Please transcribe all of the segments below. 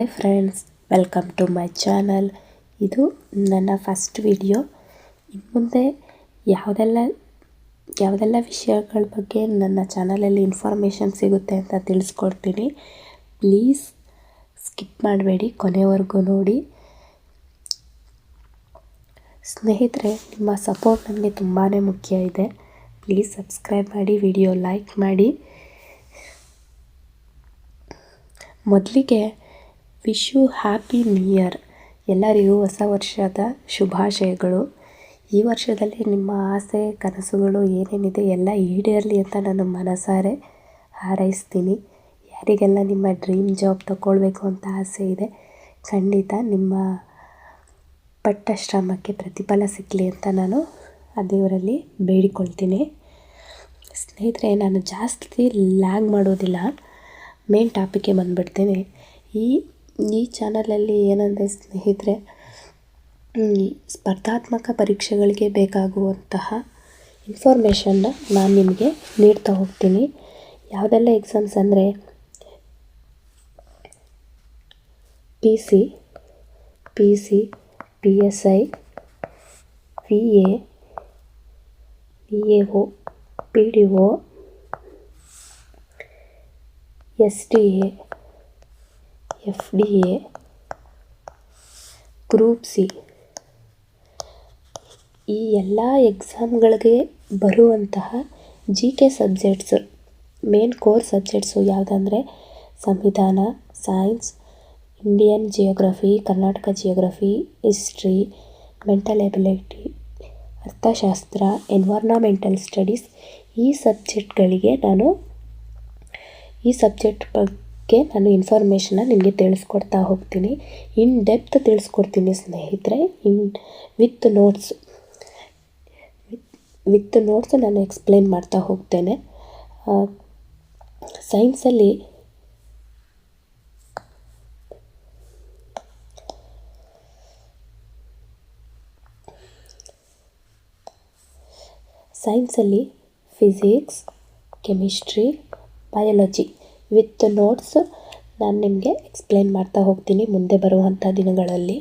Hi friends, welcome to my channel. ಇದು ನನ್ನ first video. ಇನ್ನು ಮುಂದೆ ಯಾವುದೆಲ್ಲ ವಿಷಯಗಳ ಬಗ್ಗೆ ನನ್ನ ಚಾನಲಲ್ಲಿ ಇನ್ಫಾರ್ಮೇಷನ್ ಸಿಗುತ್ತೆ ಅಂತ ತಿಳಿಸ್ಕೊಡ್ತೀನಿ. ಪ್ಲೀಸ್ ಸ್ಕಿಪ್ ಮಾಡಬೇಡಿ, ಕೊನೆವರೆಗೂ ನೋಡಿ. ಸ್ನೇಹಿತರೆ, ನಿಮ್ಮ ಸಪೋರ್ಟ್ ನನಗೆ ತುಂಬಾ ಮುಖ್ಯ ಇದೆ. ಪ್ಲೀಸ್ ಸಬ್ಸ್ಕ್ರೈಬ್ ಮಾಡಿ, ವಿಡಿಯೋ ಲೈಕ್ ಮಾಡಿ. ಮೊದಲಿಗೆ wish you happy new year. ಎಲ್ಲರಿಗೂ ಹೊಸ ವರ್ಷದ ಶುಭಾಶಯಗಳು. ಈ ವರ್ಷದಲ್ಲಿ ನಿಮ್ಮ ಆಸೆ ಕನಸುಗಳು ಏನೇನಿದೆ ಎಲ್ಲ ಈಡೇರಲಿ ಅಂತ ನಾನು ಮನಸಾರೆ ಹಾರೈಸ್ತೀನಿ. ಯಾರಿಗೆಲ್ಲ ನಿಮ್ಮ ಡ್ರೀಮ್ ಜಾಬ್ ತಗೊಳ್ಬೇಕು ಅಂತ ಆಸೆ ಇದೆ, ಖಂಡಿತ ನಿಮ್ಮ ಪಟ್ಟ ಶ್ರಮಕ್ಕೆ ಪ್ರತಿಫಲ ಸಿಗಲಿ ಅಂತ ನಾನು ಆ ದೇವರಲ್ಲಿ ಬೇಡಿಕೊಳ್ತೀನಿ. ಸ್ನೇಹಿತರೆ, ನಾನು ಜಾಸ್ತಿ ಲ್ಯಾಗ್ ಮಾಡೋದಿಲ್ಲ, ಮೇನ್ ಟಾಪಿಕ್ಗೆ ಬಂದುಬಿಡ್ತೀನಿ. ಈ ಚಾನಲಲ್ಲಿ ಏನಂದರೆ ಸ್ನೇಹಿತರೆ, ಸ್ಪರ್ಧಾತ್ಮಕ ಪರೀಕ್ಷೆಗಳಿಗೆ ಬೇಕಾಗುವಂತಹ ಇನ್ಫಾರ್ಮೇಷನ್ನ ನಾನು ನಿಮಗೆ ನೀಡ್ತಾ ಹೋಗ್ತೀನಿ. ಯಾವುದೆಲ್ಲ ಎಕ್ಸಾಮ್ಸ್ ಅಂದರೆ P C, PSI, VA, VAO, PDO, SDA, FDA, group C, ಈ ಎಲ್ಲ ಎಕ್ಸಾಮ್ಗಳಿಗೆ ಬರುವಂತಹ GK subjects, main core subjects ಯಾವುದಂದರೆ ಸಂವಿಧಾನ, science, Indian geography, Karnataka geography, history, mental ability, ಅರ್ಥಶಾಸ್ತ್ರ, ಎನ್ವೈರ್ನಾಮೆಂಟಲ್ ಸ್ಟಡೀಸ್. ಈ ಸಬ್ಜೆಕ್ಟ್ ಬಗ್ಗೆ ನಾನು ಇನ್ಫಾರ್ಮೇಷನ್ನ ನಿಮಗೆ ತಿಳಿಸ್ಕೊಡ್ತಾ ಹೋಗ್ತೀನಿ. ಇನ್ ಡೆಪ್ತ್ ತಿಳಿಸ್ಕೊಡ್ತೀನಿ ಸ್ನೇಹಿತರೆ. ವಿತ್ ನೋಟ್ಸ್ ನಾನು ಎಕ್ಸ್ಪ್ಲೇನ್ ಮಾಡ್ತಾ ಹೋಗ್ತೇನೆ. ಸೈನ್ಸಲ್ಲಿ physics, chemistry, biology with notes ನಾನು ನಿಮಗೆ ಎಕ್ಸ್ಪ್ಲೇನ್ ಮಾಡ್ತಾ ಹೋಗ್ತೀನಿ ಮುಂದೆ ಬರುವಂಥ ದಿನಗಳಲ್ಲಿ.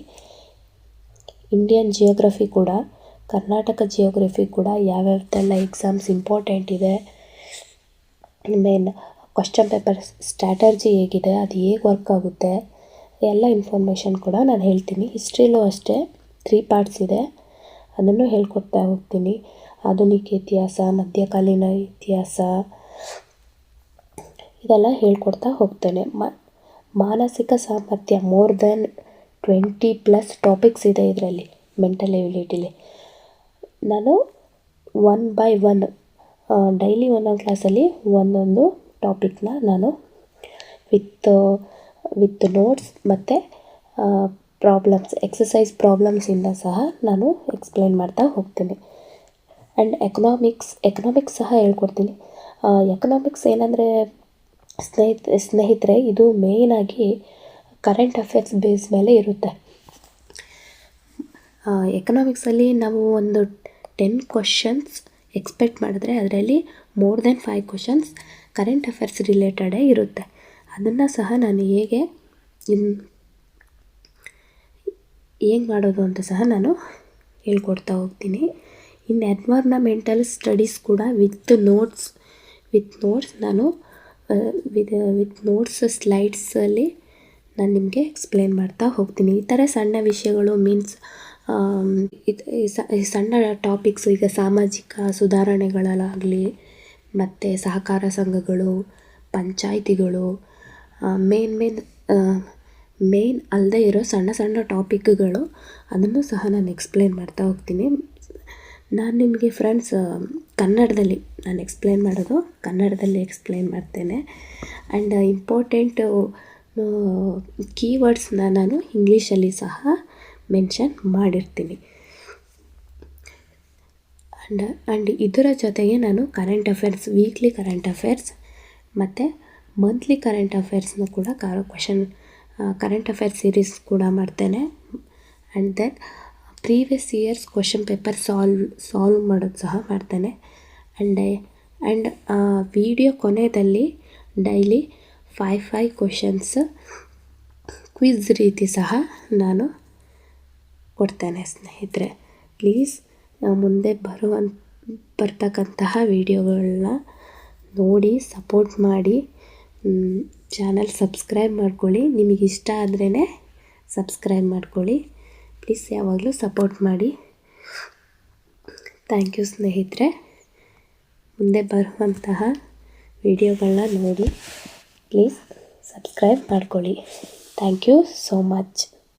ಇಂಡಿಯನ್ ಜಿಯೋಗ್ರಫಿ ಕೂಡ, ಕರ್ನಾಟಕ ಜಿಯೋಗ್ರಫಿ ಕೂಡ ಯಾವ್ಯಾವ್ದೆಲ್ಲ ಎಕ್ಸಾಮ್ಸ್ ಇಂಪಾರ್ಟೆಂಟ್ ಇದೆ, ಮೇನ್ ಕ್ವಶನ್ ಪೇಪರ್ ಸ್ಟ್ರಾಟರ್ಜಿ ಹೇಗಿದೆ, ಅದು ಹೇಗೆ ವರ್ಕ್ ಆಗುತ್ತೆ, ಎಲ್ಲ ಇನ್ಫಾರ್ಮೇಷನ್ ಕೂಡ ನಾನು ಹೇಳ್ತೀನಿ. ಹಿಸ್ಟ್ರಿಲೂ ಅಷ್ಟೇ 3 ಪಾರ್ಟ್ಸ್ ಇದೆ, ಅದನ್ನು ಹೇಳ್ಕೊಡ್ತಾ ಹೋಗ್ತೀನಿ. ಆಧುನಿಕ ಇತಿಹಾಸ, ಮಧ್ಯಕಾಲೀನ ಇತಿಹಾಸ, ಇದೆಲ್ಲ ಹೇಳ್ಕೊಡ್ತಾ ಹೋಗ್ತೇನೆ. ಮಾನಸಿಕ ಸಾಮರ್ಥ್ಯ, ಮೋರ್ ದೆನ್ 20+ ಟಾಪಿಕ್ಸ್ ಇದೆ ಇದರಲ್ಲಿ, ಮೆಂಟಲ್ ಎಬಿಲಿಟಿಲಿ. ನಾನು 1 by 1 ಡೈಲಿ ಒಂದೊಂದು ಕ್ಲಾಸಲ್ಲಿ ಒಂದೊಂದು ಟಾಪಿಕ್ನ ನಾನು ವಿತ್ ನೋಟ್ಸ್ ಮತ್ತು ಪ್ರಾಬ್ಲಮ್ಸ್, ಎಕ್ಸಸೈಸ್ ಪ್ರಾಬ್ಲಮ್ಸಿಂದ ಸಹ ನಾನು ಎಕ್ಸ್ಪ್ಲೇನ್ ಮಾಡ್ತಾ ಹೋಗ್ತೀನಿ. ಆ್ಯಂಡ್ ಎಕನಾಮಿಕ್ಸ್ ಸಹ ಹೇಳ್ಕೊಡ್ತೀನಿ. ಎಕನಾಮಿಕ್ಸ್ ಏನಂದರೆ ಸ್ನೇಹಿತರೆ, ಇದು ಮೇಯ್ನಾಗಿ ಕರೆಂಟ್ ಅಫೇರ್ಸ್ ಬೇಸ್ ಮೇಲೆ ಇರುತ್ತೆ. ಎಕನಾಮಿಕ್ಸಲ್ಲಿ ನಾವು ಒಂದು 10 ಕ್ವಶನ್ಸ್ ಎಕ್ಸ್ಪೆಕ್ಟ್ ಮಾಡಿದ್ರೆ ಅದರಲ್ಲಿ more than 5 questions current affairs ರಿಲೇಟೆಡೇ ಇರುತ್ತೆ. ಅದನ್ನು ಸಹ ನಾನು ಹೇಗೆ ಮಾಡೋದು ಅಂತ ಸಹ ನಾನು ಹೇಳ್ಕೊಡ್ತಾ ಹೋಗ್ತೀನಿ. ಇನ್ನು ಎನ್ವೈರ್ನಾಮೆಂಟಲ್ ಸ್ಟಡೀಸ್ ಕೂಡ ವಿತ್ ನೋಟ್ಸ್ ನಾನು ವಿತ್ ನೋಟ್ಸ್ ಸ್ಲೈಡ್ಸಲ್ಲಿ ನಾನು ನಿಮಗೆ ಎಕ್ಸ್ಪ್ಲೇನ್ ಮಾಡ್ತಾ ಹೋಗ್ತೀನಿ. ಈ ಥರ ಸಣ್ಣ ವಿಷಯಗಳು ಮೀನ್ಸ್ ಸಣ್ಣ ಟಾಪಿಕ್ಸ್, ಈಗ ಸಾಮಾಜಿಕ ಸುಧಾರಣೆಗಳಾಗಲಿ, ಮತ್ತು ಸಹಕಾರ ಸಂಘಗಳು, ಪಂಚಾಯಿತಿಗಳು, ಮೇನ್ ಅಲ್ಲದೆ ಇರೋ ಸಣ್ಣ ಟಾಪಿಕ್ಗಳು, ಅದನ್ನು ಸಹ ನಾನು ಎಕ್ಸ್ಪ್ಲೇನ್ ಮಾಡ್ತಾ ಹೋಗ್ತೀನಿ. ನಾನು ನಿಮಗೆ ಫ್ರೆಂಡ್ಸ್ ಕನ್ನಡದಲ್ಲಿ ನಾನು ಎಕ್ಸ್ಪ್ಲೇನ್ ಮಾಡೋದು, ಕನ್ನಡದಲ್ಲಿ ಎಕ್ಸ್ಪ್ಲೇನ್ ಮಾಡ್ತೇನೆ. ಆ್ಯಂಡ್ ಇಂಪಾರ್ಟೆಂಟು ಕೀವರ್ಡ್ಸ್ನ ನಾನು ಇಂಗ್ಲೀಷಲ್ಲಿ ಸಹ ಮೆನ್ಷನ್ ಮಾಡಿರ್ತೀನಿ. ಆ್ಯಂಡ್ ಇದರ ಜೊತೆಗೆ ನಾನು current affairs, weekly current affairs ಮತ್ತು ಮಂತ್ಲಿ ಕರೆಂಟ್ ಅಫೇರ್ಸ್ನ ಕೂಡ ಕರೆಂಟ್ ಅಫೇರ್ಸ್ ಸೀರೀಸ್ ಕೂಡ ಮಾಡ್ತೇನೆ. And then previous years question paper solve ಮಾಡೋದು ಸಹ ಮಾಡ್ತೇನೆ. ಆ್ಯಂಡ್ ವಿಡಿಯೋ ಕೊನೆಯಲ್ಲಿ ಡೈಲಿ 5 ಕ್ವಶನ್ಸ್ ಕ್ವಿಜ್ ರೀತಿ ಸಹ ನಾನು ಕೊಡ್ತೇನೆ ಸ್ನೇಹಿತರೆ. ಪ್ಲೀಸ್ ಮುಂದೆ ಬರ್ತಕ್ಕಂತಹ ವಿಡಿಯೋಗಳನ್ನ ನೋಡಿ ಸಪೋರ್ಟ್ ಮಾಡಿ. ಚಾನಲ್ ಸಬ್ಸ್ಕ್ರೈಬ್ ಮಾಡ್ಕೊಳ್ಳಿ. ನಿಮಗೆ ಇಷ್ಟ ಆದ್ರೇ ಸಬ್ಸ್ಕ್ರೈಬ್ ಮಾಡ್ಕೊಳ್ಳಿ. ಪ್ಲೀಸ್ ಯಾವಾಗಲೂ ಸಪೋರ್ಟ್ ಮಾಡಿ. ಥ್ಯಾಂಕ್ ಯು ಸ್ನೇಹಿತರೆ. ಮುಂದೆ ಬರುವಂತಹ ವಿಡಿಯೋಗಳನ್ನ ನೋಡಿ ಪ್ಲೀಸ್ ಸಬ್ಸ್ಕ್ರೈಬ್ ಮಾಡ್ಕೊಳ್ಳಿ. Thank you so much.